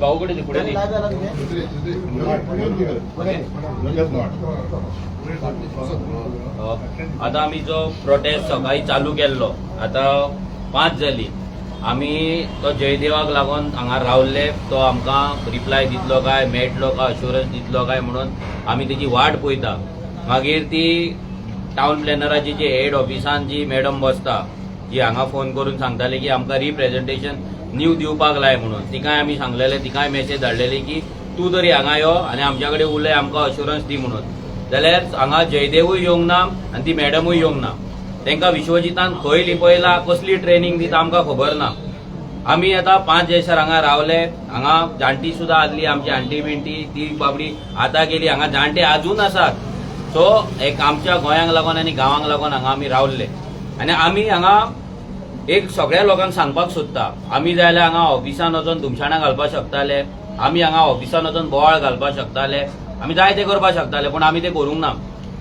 भाऊकडे पुढे आता आम्ही जो प्रोटेस्ट सकाळी चालू केल्लो आता 5 जाली आम्ही तो जयदेवाक लागून हांगा रावल्ले तो आमकां रिप्लाय दितलो काय मेळटलो काय अश्युरन्स दितलो काय म्हणून आम्ही त्याची वाट पळयता. मागीर ती टाउन प्लॅनराची जी हेड ऑफिसान जी मॅडम बसता जी हांगा फोन करून सांगताली की आमकां रिप्रेझेंटेशन न्यू दिवपाक लाय म्हणून तिकाय आमी सांगलेले तिकाय मेसेज धाडलेली की तूं तरी हांगा यो आनी आमच्या कडेन उलय आमकां अश्युरन्स दी म्हणून. जाल्यार हांगा जयदेवूय येवंक ना आनी ती मॅडमूय येवंक ना. तांकां विश्वजितान खंय लिपयला कसली ट्रेनिंग दिता आमकां खबर ना. आमी आतां 5 जायसर हांगा रावले. हांगा जाणटी सुद्दां आसली आमची आंटी बिंटी ती बाबडी आतां गेली. हांगा जाणटे अजून आसात. सो एक आमच्या गोंयांक लागून आनी गांवांक लागून हांगा आमी रावल्ले आनी आमी हांगा एक सगळ्या लोकांक सांगपाक सोदता आमी जाय जाल्यार हांगा ऑफिसान वचून तुमच्याना घालपाक शकताले. आमी हांगा ऑफिसान वचून बोवाळ घालपाक शकताले. आमी जाय ते करपाक शकताले पूण आमी ते करूंक ना.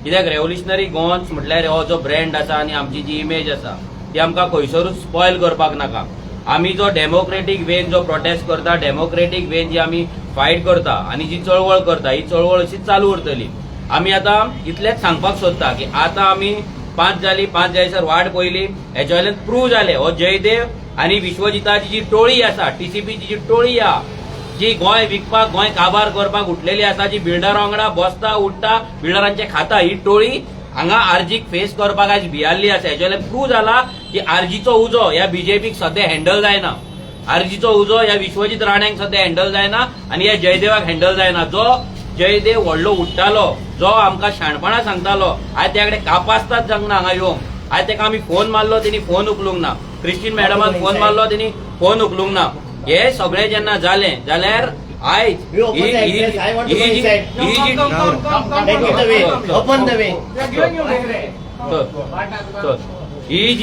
कित्याक रेव्होल्युशनरी गोवन्स म्हटल्यार हो जो ब्रँड आसा आनी आमची जी इमेज आसा ती आमकां खंयसरूच स्पॉयल करपाक नाका. आमी जो डेमोक्रेटीक वेन जो प्रोटेस्ट करता डेमोक्रेटीक वेन जी आमी फायट करता आनी जी चळवळ करता ही चळवळ अशीच चालू उरतली. आमी आतां इतलेंच सांगपाक सोदता की आतां आमी 5 जाली 5 जायसर वाट पयली. हेच्या वयल्यान प्रूव जाले हो जयदेव आनी विश्वजिताची जी टोळी आसा टीसीपीची जी टोळी आहा जी गोंय विकपाक गोंय काबार करपाक उठलेली आसा जी बिल्डरा वांगडा बसता उठता बिल्डरांचे खाता ही टोळी हांगा आरजीक फेस करपाक आज भियाल्ली आसा. हेच्या वयल्यान प्रूव जाला की आरजीचो उजो ह्या बीजेपीक सद्या हँडल जायना. आरजीचो उजो ह्या विश्वजीत राण्यांक सद्या हँडल जायना आनी ह्या जयदेवाक हँडल जायना. जो जयदेव व्हडलो उठ्ठालो जो आमकां शाणपणां सांगतालो आयज त्या कडेन कापासताच जावंक हांगा येवंक. आयज ताका आमी फोन मारलो तेणी फोन उखलूंक ना. क्रिस्टीन मॅडमाक फोन मारलो तेणी फोन उखलूंक ना. हे सगळें जेन्ना जालें जाल्यार आयज ही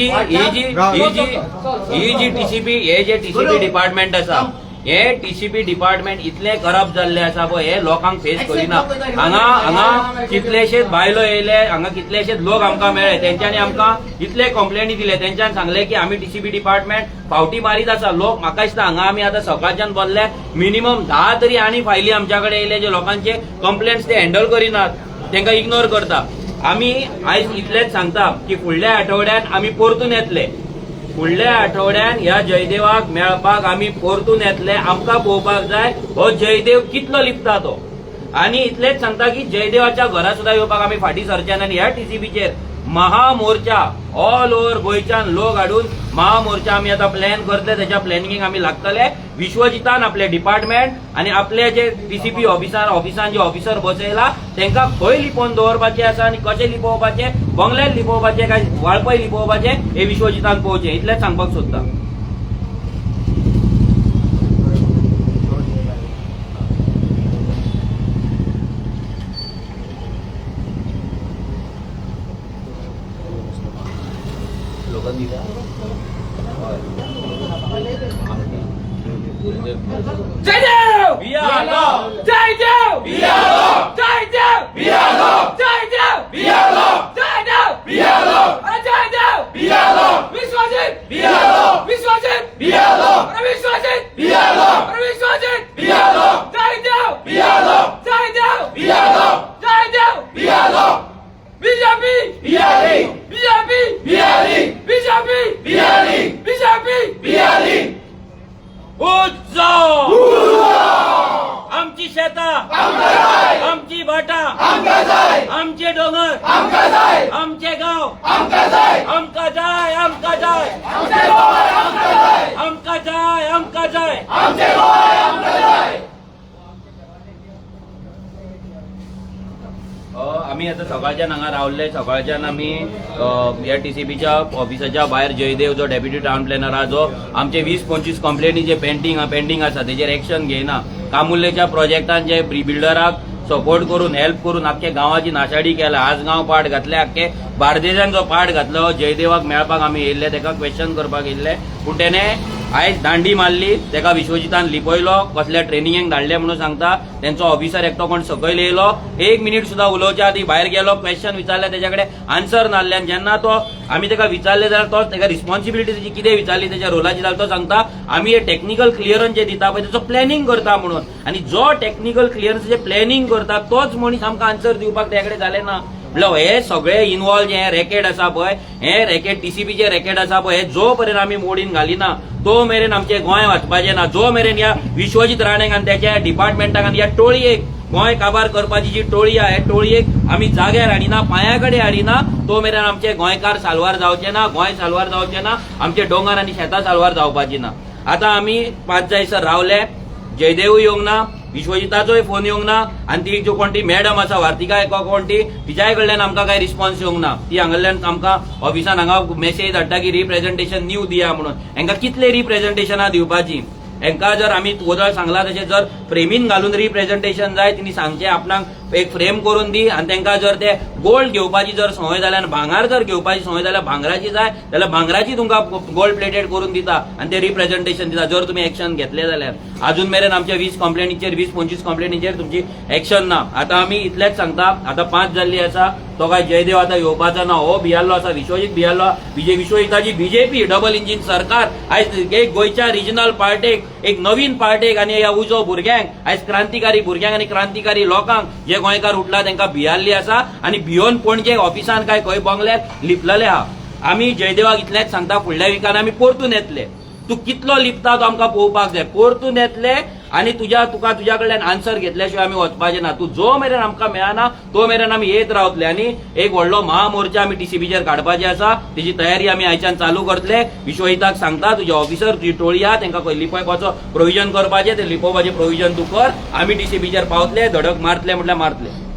जी टीसीपी हे जे टीसीपी डिपार्टमेंट आसा हे टीसीपी डिपार्टमेंट इतले करप्ट जाल्ले आसा पळय हे लोकांक फेस करिना. हांगा कितलेशेच बायलो येयले हांगा कितलेशेच लोक आमकां मेळ्ळे तेंच्यांनी आमकां इतले कंप्लेनी दिले. तेंच्यांनी सांगले की आमी टीसीपी डिपार्टमेंट फावटी मारीत आसा. लोक म्हाका दिसता हांगा आमी आतां सकाळच्यान बोल्ले मिनिमम 10 तरी आनी फायली आमच्या कडेन येयले जे लोकांचे कंप्लेंट्स ते हँडल करिनात तांकां इग्नोर करता. आमी आयज इतलेच सांगता की फुडल्या आठवड्यान आमी परतून येतले. फुडल्या आठवड्यान ह्या जयदेवाक मेळपाक आमी परतून येतले. आमकां पळोवपाक जाय हो जयदेव कितलो लिपता तो. आनी इतलेच सांगता की जयदेवाच्या घरा सुद्दां येवपाक आमी फाटीं सरच्यान आनी ह्या टीसीबीचेर महामोर्चा ऑल ओव्हर गोंयच्यान लोक हाडून महामोर्चा आमी आतां प्लॅन करतले. त्याच्या प्लॅनिंगेक आमी लागतले. विश्वजितान आपले डिपार्टमेंट आनी आपले जे टीसीपी ऑफिसान जे ऑफिसर बसयला तांकां खंय लिपोवन दवरपाचे आसा आनी कशें लिपोवपाचे बंगल्यान लिपोवपाचे काय वाळपय लिपोवपाचे हे विश्वजितान पळोवचें इतलेंच सांगपाक सोदता. Jaydev! We are law! Jaydev! We are law! Jaydev! We are law! Jaydev! We are law! Jaydev! We are law! Jaydev! We are law! Vishwajit! We are law! Vishwajit! We are law! Vishwajit! We are law! Vishwajit! We are law! Jaydev! We are law! Jaydev! We are law! Jaydev! We are law! BJP! BRE! BJP! BRE! BJP! BRE! BJP! BRE! आमची शेतां आमची भाटां आमचे दोंगर आमचे गांव आमकां जाय आमकां जाय आमकां जाय आमकां जाय आमी आतां सकाळच्यान हांगा रावल्ले. सकाळच्यान आमी ह्या टीसीबीच्या ऑफिसाच्या भायर जयदेव जो डेप्युटी टाउन प्लॅनर आहा जो आमचे 20-25 कंप्लेनी जे पेंडिंग आसा तेजेर एक्शन घेयना. कामुर्लेच्या प्रोजेक्टान जे बिल्डराक सपोर्ट करून हेल्प करून आख्खे गांवाची नाशाडी केला. आज गांव पाड घातले आख्खे बार्देजान जो पाड घातलो जयदेवाक मेळपाक आमी येयल्ले ताका क्वेश्चन करपाक येयल्ले पूण तेणे आयज दांडी मारली तेका विश्वजितान लिपयलो कसल्या ट्रेनिंगेक धाडले म्हणून सांगता त्यांचो ऑफिसर एकटो कोण सकयल येयलो 1 मिनिट सुद्धा उलोवच्या आधी भायर गेलो क्वेश्चन विचारले त्याच्याकडे आन्सर नासल्यान जेन्ना तो आमी तेका विचारले जाल्यार तो तेका रिस्पॉन्सिबिलिटी तेजी कितें विचारली तेच्या रोलाची जाल्यार तो सांगता आमी हे टेक्निकल क्लियरन्स जे दिता पळय तेचो प्लॅनिंग करता म्हणून आनी जो टेक्निकल क्लियरन्स जे प्लॅनिंग करता तोच मनीस आमकां आन्सर दिवपाक तेकडे जाले ना म्हणल्यार हे सगळे इन्वॉल्व जे रॅकेट आसा पळय हे रॅकेट टीसीपीचे रॅकेट आसा पळय हे जो पर्यंत आमी मोडीन घालिना तो मेरेन आमचे गोंय वाचपाचें ना जो मेरेन ह्या विश्वजीत राणेक आनी त्याच्या डिपार्टमेंटाक आनी ह्या टोळयेक गोंय काबार करपाची जी टोळी आहे हे टोळयेक आमी जाग्यार हाडिना पांया कडेन हाडिना तो मेरेन आमचे गोंयकार साल्वार जावचे ना गोंय साल्वार जावचे ना आमचे दोंगर आनी शेतां साल्वार जावपाची ना आतां आमी 5 जायसर रावले जयदेवूय येवंक ना विश्वजिताचोय फोन येवंक ना आनी ती जो कोण ती मॅडम आसा वार्तिका कोण ती तिच्याय कडल्यान आमकां काय रिस्पॉन्स येवंक ना ती हांगाल्यान आमकां ऑफिसान हांगा मेसेज धाडटा की रिप्रेझेंटेशन न्यू दिया म्हणून हांकां कितले रिप्रेझेंटेशनां दिवपाची हांकां जर आमी वदळ सांगला तशें जर फ्रेमीन घालून रिप्रेझेंटेशन जाय तिणी सांगचें आपणाक एक फ्रेम करून दी आनी तांकां जर ते गोल्ड घेवपाची जर संवय जाल्यार भांगार जर घेवपाची संवय जाल्यार भांगराची जाय जाल्यार भांगराची तुमकां गोल्ड प्लेटेड करून दिता आनी ते रिप्रेझेंटेशन दिता जर तुमी एक्शन घेतले जाल्यार अजून मेरेन आमच्या 20 कंप्लेनीचेर 20-25 कंप्लेनीचेर तुमची एक्शन ना आतां आमी इतलेंच सांगता आतां 5 जाल्ली आसा तो काय जयदेव आतां येवपाचो ना हो भियाल्लो आसा विश्वजीत भियाल्लो विश्वजिताची बीजेपी डबल इंजिन सरकार आयज एक गोंयच्या रिजनल पार्टेक एक नवीन पार्टेक आनी ह्या उजो भुरग्यांक आयज क्रांतिकारी भुरग्यांक आनी क्रांतिकारी लोकांक जे गोंयकार उठला तांकां भियाल्ली आसा आनी भियोन पणजे ऑफिसान काय खंय बंगल्यात लिपलेले आहा आमी जयदेवाक इतलेंच सांगता फुडल्या विकान आमी परतून येतले तू कितलो लिपता तो आमकां पळोवपाक जाय परतून येतले आनी तुज्या कडल्यान आन्सर घेतल्या शिवाय आमी वचपाचे ना तू जो मेरेन आमकां मेळना तो मेरेन आमी येत रावतले आनी एक व्हडलो महामोर्चा आमी टीसीबीचेर काडपाचे आसा तेजी तयारी आमी आयच्यान चालू करतले विश्वजिताक सांगता तुजे ऑफिसर तुजी टोळी आहा तांकां खंय लिपोवपाचो प्रोविजन करपाचें ते लिपोवपाचें प्रोविजन तूं कर आमी टीसीबीचेर पावतले धडक मारतले म्हटल्यार मारतले